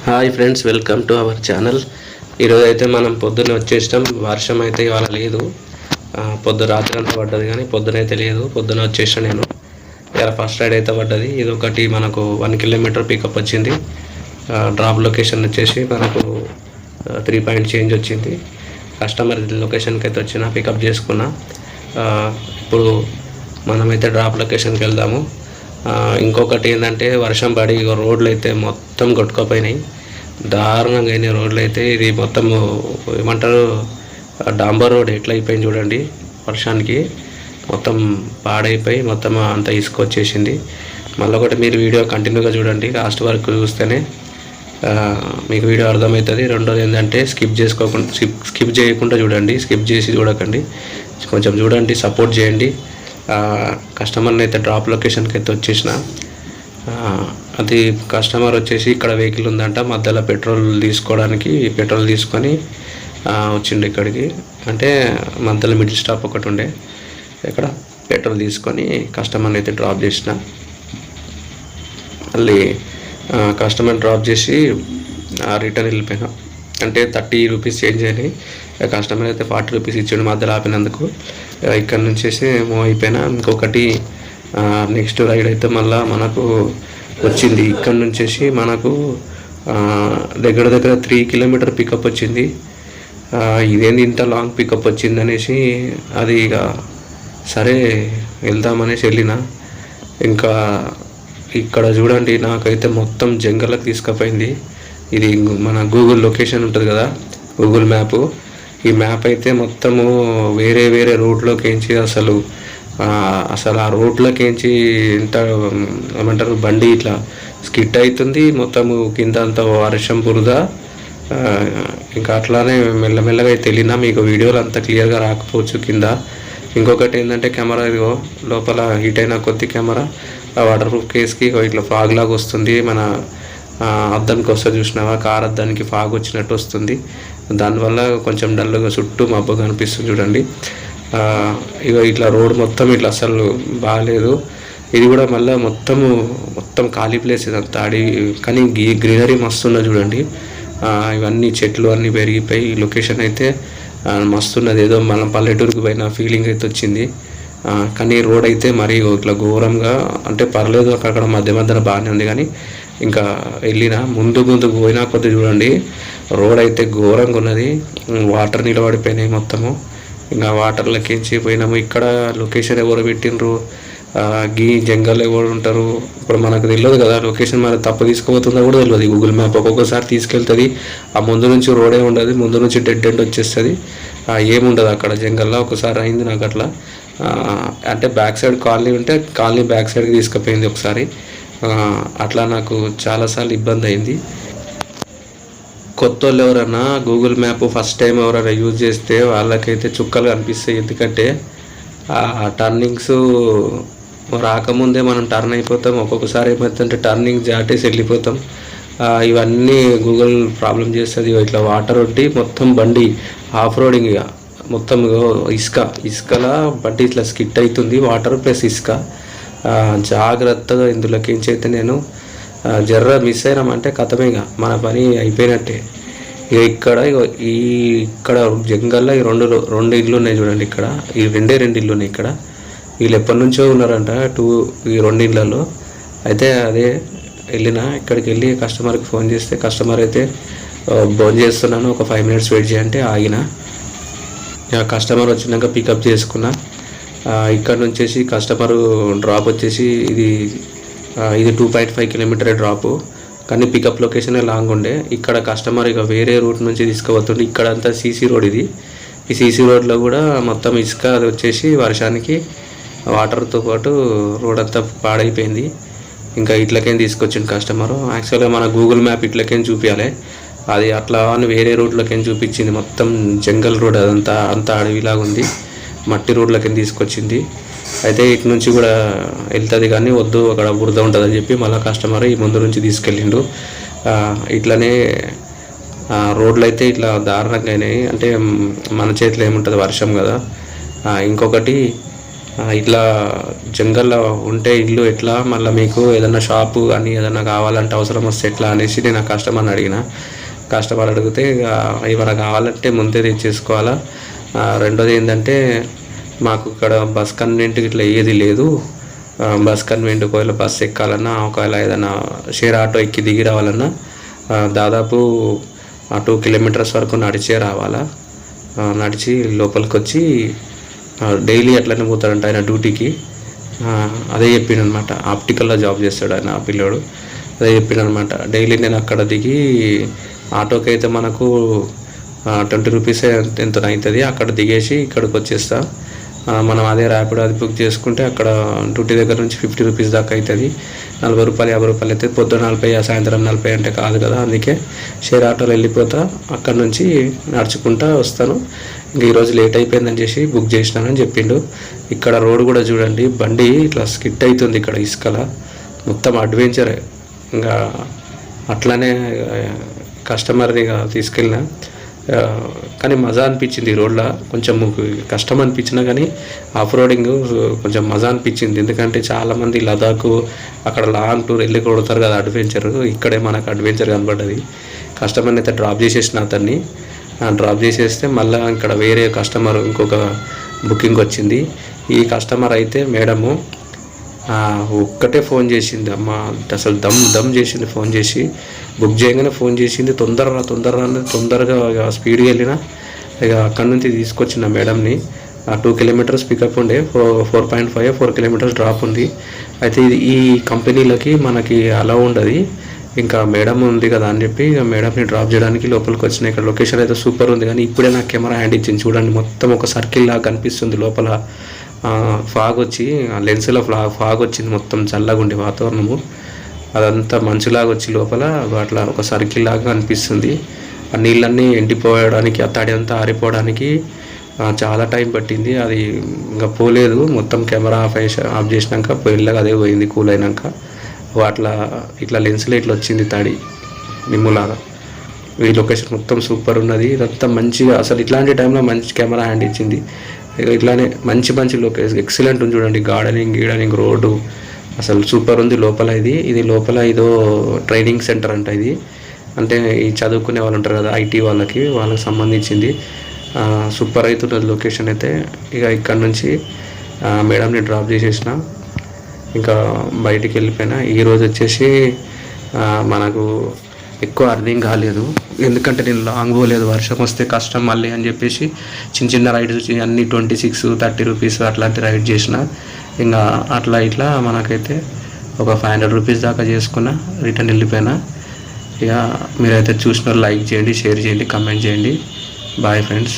Hi friends, welcome to our channel. ఈరోజు అయితే మనం పొద్దున్న వచ్చేసాం. వర్షం అయితే ఇవాళ లేదు. రాత్రి అంతా పడ్డది కానీ పొద్దునైతే లేదు. పొద్దున వచ్చేసాను నేను. ఇవాళ ఫస్ట్ రైడ్ అయితే పడ్డది. ఇది ఒకటి మనకు 1 కిలోమీటర్ పికప్ వచ్చింది. డ్రాప్ లొకేషన్ వచ్చేసి మనకు 3 పాయింట్ చేంజ్ వచ్చింది. కస్టమర్ లొకేషన్కి అయితే వచ్చిన పికప్ చేసుకున్నా. ఇప్పుడు మనమైతే డ్రాప్ లొకేషన్కి వెళ్దాము. ఇంకొకటి ఏంటంటే వర్షం పడి రోడ్లు అయితే మొత్తం కొట్టుకుపోయినాయి. దారుణంగా అయినాయి రోడ్లు అయితే. ఇది మొత్తం ఏమంటారు, డాంబర్ రోడ్ ఎట్లా అయిపోయింది చూడండి. వర్షానికి మొత్తం పాడైపోయి మొత్తం అంతా ఇసుకొచ్చేసింది. మళ్ళీ ఒకటి మీరు వీడియో కంటిన్యూగా చూడండి, లాస్ట్ వరకు చూస్తేనే మీకు వీడియో అర్థమవుతుంది. రెండోది ఏంటంటే స్కిప్ చేయకుండా చూడండి, స్కిప్ చేసి చూడకండి, కొంచెం చూడండి, సపోర్ట్ చేయండి. కస్టమర్ని అయితే డ్రాప్ లొకేషన్కి అయితే వచ్చేసిన. అది కస్టమర్ వచ్చేసి ఇక్కడ వెహికల్ ఉందంట, మధ్యలో పెట్రోల్ తీసుకొని వచ్చిండు ఇక్కడికి. అంటే మధ్యలో మిడిల్ స్టాప్ ఒకటి ఉండే, ఇక్కడ పెట్రోల్ తీసుకొని కస్టమర్ని అయితే డ్రాప్ చేసిన. మళ్ళీ కస్టమర్ డ్రాప్ చేసి రిటర్న్ వెళ్ళిపోయినా. అంటే 30 రూపీస్ చేంజ్ అయినాయి. కస్టమర్ అయితే 40 రూపీస్ ఇచ్చాడు మధ్యలో ఆపినందుకు. ఇక్కడ నుంచి మూవ్ అయిపోయినా. ఇంకొకటి నెక్స్ట్ రైడ్ అయితే మళ్ళీ మనకు వచ్చింది. ఇక్కడ నుంచి మనకు దగ్గర 3 కిలోమీటర్ పికప్ వచ్చింది. ఇదేంది ఇంత లాంగ్ పికప్ వచ్చింది అనేసి అది ఇక సరే వెళ్దామనేసి వెళ్ళిన. ఇంకా ఇక్కడ చూడండి, నాకైతే మొత్తం జంగల్కి తీసుకుపోయింది. ఇది మన గూగుల్ లొకేషన్ ఉంటుంది కదా, గూగుల్ మ్యాప్. ఈ మ్యాప్ అయితే మొత్తము వేరే వేరే రోడ్లోకించి అసలు ఆ రోడ్లోకించి ఇంత ఏమంటారు, బండి ఇట్లా స్కిడ్ అవుతుంది. మొత్తము కింద అంతా వర్షం బురద. ఇంకా అట్లానే మెల్లమెల్లగా అయితే వెళ్ళినా. మీకు వీడియోలు అంతా క్లియర్గా రాకపోవచ్చు కింద. ఇంకొకటి ఏంటంటే కెమెరా ఇదిగో లోపల హీట్ అయిన కొద్ది కెమెరా వాటర్ ప్రూఫ్ కేస్కి ఇట్లా ఫాగ్ లాగా వస్తుంది. మన అద్దానికి వస్తే చూసినావా, కార్ అద్దానికి ఫాగ్ వచ్చినట్టు వస్తుంది. దానివల్ల కొంచెం డల్గా చుట్టూ మబ్బుగా అనిపిస్తుంది చూడండి. ఇక ఇట్లా రోడ్ మొత్తం ఇట్లా అసలు బాగాలేదు. ఇది కూడా మళ్ళీ మొత్తం ఖాళీ ప్లేస్ ఇదంతా అడవి, కానీ గ్రీనరీ మస్తున్నది చూడండి. ఇవన్నీ చెట్లు అన్నీ పెరిగిపోయి లొకేషన్ అయితే మస్తున్నది. ఏదో మనం పల్లెటూరుకు పోయిన ఫీలింగ్ అయితే వచ్చింది. కానీ రోడ్ అయితే మరీ ఇట్లా ఘోరంగా, అంటే పర్లేదు, అక్కడ మధ్యలో బాగానే ఉంది. కానీ ఇంకా వెళ్ళిన ముందుకు పోయినా కొద్ది చూడండి, రోడ్ అయితే ఘోరంగా ఉన్నది. వాటర్ నిలబడిపోయినాయి మొత్తము. ఇంకా వాటర్లకించి పోయినాము. ఇక్కడ లొకేషన్ ఎవరు పెట్టినరు, గీ జంగల్ ఎవరు ఉంటారు, ఇప్పుడు మనకు తెలియదు కదా లొకేషన్. మరి తప్పు తీసుకుపోతుందో కూడా తెలియదు. గూగుల్ మ్యాప్ ఒక్కొక్కసారి తీసుకెళ్తుంది, ఆ ముందు నుంచి రోడే ఉండదు, ముందు నుంచి డెడ్ ఎండ్ వచ్చేస్తుంది, ఏముండదు అక్కడ జంగల్లో. ఒకసారి అయింది నాకు అట్లా. అంటే బ్యాక్ సైడ్ కాలనీ ఉంటే కాలనీ బ్యాక్ సైడ్కి తీసుకుపోయింది ఒకసారి. అట్లా నాకు చాలాసార్లు ఇబ్బంది అయింది. కొత్త వాళ్ళు ఎవరైనా గూగుల్ మ్యాప్ ఫస్ట్ టైం ఎవరైనా యూజ్ చేస్తే వాళ్ళకైతే చుక్కలు కనిపిస్తాయి. ఎందుకంటే టర్నింగ్స్ రాకముందే మనం టర్న్ అయిపోతాం. ఒక్కొక్కసారి ఏమవుతుందంటే టర్నింగ్ జాటేసి వెళ్ళిపోతాం. ఇవన్నీ గూగుల్ ప్రాబ్లం చేస్తుంది. ఇట్లా వాటర్ ఉండి మొత్తం బండి ఆఫ్ రోడింగ్, ఇక మొత్తం ఇసుకలా బండి ఇట్లా స్కిట్ అవుతుంది. వాటర్ ప్లస్ ఇసుక. జాగ్రత్తగా ఇందులోకించి అయితే నేను జర్ర మిస్ అయినామంటే కథమేగా, మన పని అయిపోయినట్టే. ఇక ఇక్కడ జంగల్లో ఈ రెండు ఇళ్ళు ఉన్నాయి చూడండి. ఇక్కడ ఈ రెండు ఇళ్ళు ఉన్నాయి. ఇక్కడ వీళ్ళు ఎప్పటి నుంచో ఉన్నారంట, ఈ 2 ఇళ్ళల్లో. అయితే అదే వెళ్ళిన. ఇక్కడికి వెళ్ళి కస్టమర్కి ఫోన్ చేస్తే కస్టమర్ అయితే ఫోన్ చేస్తున్నాను, ఒక 5 మినిట్స్ వెయిట్ చేయంటే ఆగిన. ఇక కస్టమర్ వచ్చినాక పికప్ చేసుకున్నా. ఇక్కడ నుంచి కస్టమర్ డ్రాప్ వచ్చేసి ఇది 2.5 కిలోమీటర్ డ్రాపు, కానీ పికప్ లొకేషనే లాంగ్ ఉండే. ఇక్కడ కస్టమర్ ఇక వేరే రూట్ నుంచి తీసుకుపోతుండే. ఇక్కడంతా సీసీ రోడ్. ఈ సీసీ రోడ్లో కూడా మొత్తం ఇసుక అది వచ్చేసి వర్షానికి వాటర్తో పాటు రోడ్ అంతా పాడైపోయింది. ఇంకా ఇట్లకేం తీసుకొచ్చింది కస్టమరు. యాక్చువల్గా మన గూగుల్ మ్యాప్ ఇట్లకేం చూపించాలి, అది అట్లా అని వేరే రోడ్లకేం చూపించింది. మొత్తం జంగల్ రోడ్, అంతా అడవిలాగా ఉంది, మట్టి రోడ్లకేం తీసుకొచ్చింది. అయితే ఇటు నుంచి కూడా వెళ్తుంది కానీ వద్దు, అక్కడ బురద ఉంటుందని చెప్పి మళ్ళీ కస్టమర్ ఈ ముందు నుంచి తీసుకెళ్ళిండు. ఇట్లనే రోడ్లు అయితే ఇట్లా దారుణంగా అయినాయి. అంటే మన చేతిలో ఏముంటుంది, వర్షం కదా. ఇంకొకటి ఇట్లా జంగల్లో ఉంటే ఇల్లు ఎట్లా, మళ్ళీ మీకు ఏదైనా షాపు కానీ ఏదైనా కావాలంటే అవసరం వస్తే ఎట్లా అనేసి నేను ఆ కస్టమర్ని అడిగిన. కస్టమర్ అడిగితే ఏమైనా కావాలంటే ముందే తెచ్చేసుకోవాలా. రెండోది ఏంటంటే మాకు ఇక్కడ బస్ కన్వెంట్ ఇట్లా ఏది లేదు. బస్ కన్వెంట్ ఒకవేళ బస్ ఎక్కాలన్నా, ఒకవేళ ఏదైనా షేర్ ఆటో ఎక్కి దిగి రావాలన్నా దాదాపు 2 కిలోమీటర్స్ వరకు నడిచే రావాలా. నడిచి లోపలికి వచ్చి డైలీ అట్లనే పోతాడంట ఆయన డ్యూటీకి. అదే చెప్పిండు అనమాట. ఆప్టికల్లో జాబ్ చేస్తాడు ఆయన ఆ పిల్లోడు. అదే చెప్పిండు అనమాట. డైలీ నేను అక్కడ దిగి ఆటోకి అయితే మనకు 20 రూపీసే ఎంతో అవుతుంది. అక్కడ దిగేసి ఇక్కడికి వచ్చేస్తా. మనం అదే ర్యాపిడో అది బుక్ చేసుకుంటే అక్కడ డ్యూటీ దగ్గర నుంచి 50 రూపీస్ దాకా అవుతుంది. 40 రూపాయలు 50 రూపాయలు అయితే పొద్దున 40, సాయంత్రం 40 అంటే కాదు కదా. అందుకే షేర్ ఆటోలో వెళ్ళిపోతా, అక్కడ నుంచి నడుచుకుంటా వస్తాను. ఇంక ఈరోజు లేట్ అయిపోయిందని చేసి బుక్ చేసినానని చెప్పిండు. ఇక్కడ రోడ్ కూడా చూడండి, బండి ఇట్లా స్కిట్ అవుతుంది ఇక్కడ ఇసుకల, మొత్తం అడ్వెంచరే. ఇంకా అట్లానే కస్టమర్ని తీసుకెళ్ళిన, కానీ మజా అనిపించింది. ఈ రోడ్లో కొంచెం కష్టం అనిపించినా కానీ ఆఫ్ రోడింగ్ కొంచెం మజా అనిపించింది. ఎందుకంటే చాలామంది లదాఖ్ అక్కడ లాంగ్ టూర్ వెళ్ళి కొడతారు కదా అడ్వెంచర్. ఇక్కడే మనకు అడ్వెంచర్ కనబడ్డది. కస్టమర్ని అయితే డ్రాప్ చేసేసిన అతన్ని. డ్రాప్ చేసేస్తే మళ్ళీ ఇక్కడ వేరే కస్టమర్ ఇంకొక బుకింగ్ వచ్చింది. ఈ కస్టమర్ అయితే మేడము ఒక్కటే ఫోన్ చేసింది. అమ్మ అసలు దమ్ చేసింది. ఫోన్ చేసి బుక్ చేయగానే ఫోన్ చేసింది. తొందరగా స్పీడ్గా వెళ్ళిన ఇక అక్కడి నుంచి తీసుకొచ్చిన మేడంని. 2 కిలోమీటర్స్ పికప్ ఉండే, 4.5 4 కిలోమీటర్స్ డ్రాప్ ఉంది. అయితే ఇది ఈ కంపెనీలకి మనకి అలా ఉండదు. ఇంకా మేడం ఉంది కదా అని చెప్పి ఇక మేడంని డ్రాప్ చేయడానికి లోపలికి వచ్చిన. ఇక్కడ లొకేషన్ అయితే సూపర్ ఉంది. కానీ ఇప్పుడే నాకు కెమెరా హ్యాండ్ ఇచ్చింది చూడండి. మొత్తం ఒక సర్కిల్ లాగా కనిపిస్తుంది లోపల. ఫాగ్ వచ్చి లెన్స్లో ఫాగ్ వచ్చింది. మొత్తం చల్లగా ఉండే వాతావరణము, అదంతా మంచులాగా వచ్చి లోపల అట్లా ఒక సర్కిల్ లాగా అనిపిస్తుంది. ఆ నీళ్ళన్నీ ఎండిపోయడానికి, ఆ తడి అంతా ఆరిపోవడానికి చాలా టైం పట్టింది. అది ఇంకా పోలేదు. మొత్తం కెమెరా ఆఫ్ చేసినాక వెళ్ళగా అదే పోయింది కూల్ అయినాక. అట్లా ఇట్లా లెన్స్లో ఇట్లా వచ్చింది తడి నిమ్ములాగా. ఈ లొకేషన్ మొత్తం సూపర్ ఉన్నది. ఇదంతా మంచిగా అసలు ఇట్లాంటి టైంలో మంచి కెమెరా హ్యాండ్ ఇచ్చింది. ఇట్లానే మంచి లొకేషన్ ఎక్సలెంట్ ఉంది చూడండి. గార్డెనింగ్ రోడ్డు అసలు సూపర్ ఉంది. లోపల ఇది లోపల ఏదో ట్రైనింగ్ సెంటర్ అంట ఇది. అంటే ఈ చదువుకునే వాళ్ళు ఉంటారు కదా ఐటీ వాళ్ళకి సంబంధించింది. సూపర్ అవుతున్నది లొకేషన్ అయితే. ఇక ఇక్కడ నుంచి మేడంని డ్రాప్ చేసేసిన, ఇంకా బయటికి వెళ్ళిపోయినా. ఈరోజు వచ్చేసి మనకు ఎక్కువ అర్థం కాలేదు, ఎందుకంటే నేను లాంగ్ పోలేదు. వర్షం వస్తే కష్టం మళ్ళీ అని చెప్పేసి చిన్న రైడ్స్ అన్నీ 26 30 రూపీస్ అట్లాంటి రైడ్ చేసిన. ఇంకా అట్లా ఇట్లా మనకైతే ఒక 500 రూపీస్ దాకా చేసుకున్నా, రిటర్న్ వెళ్ళిపోయినా. ఇక మీరైతే చూసిన లైక్ చేయండి, షేర్ చేయండి, కమెంట్ చేయండి. Bye friends.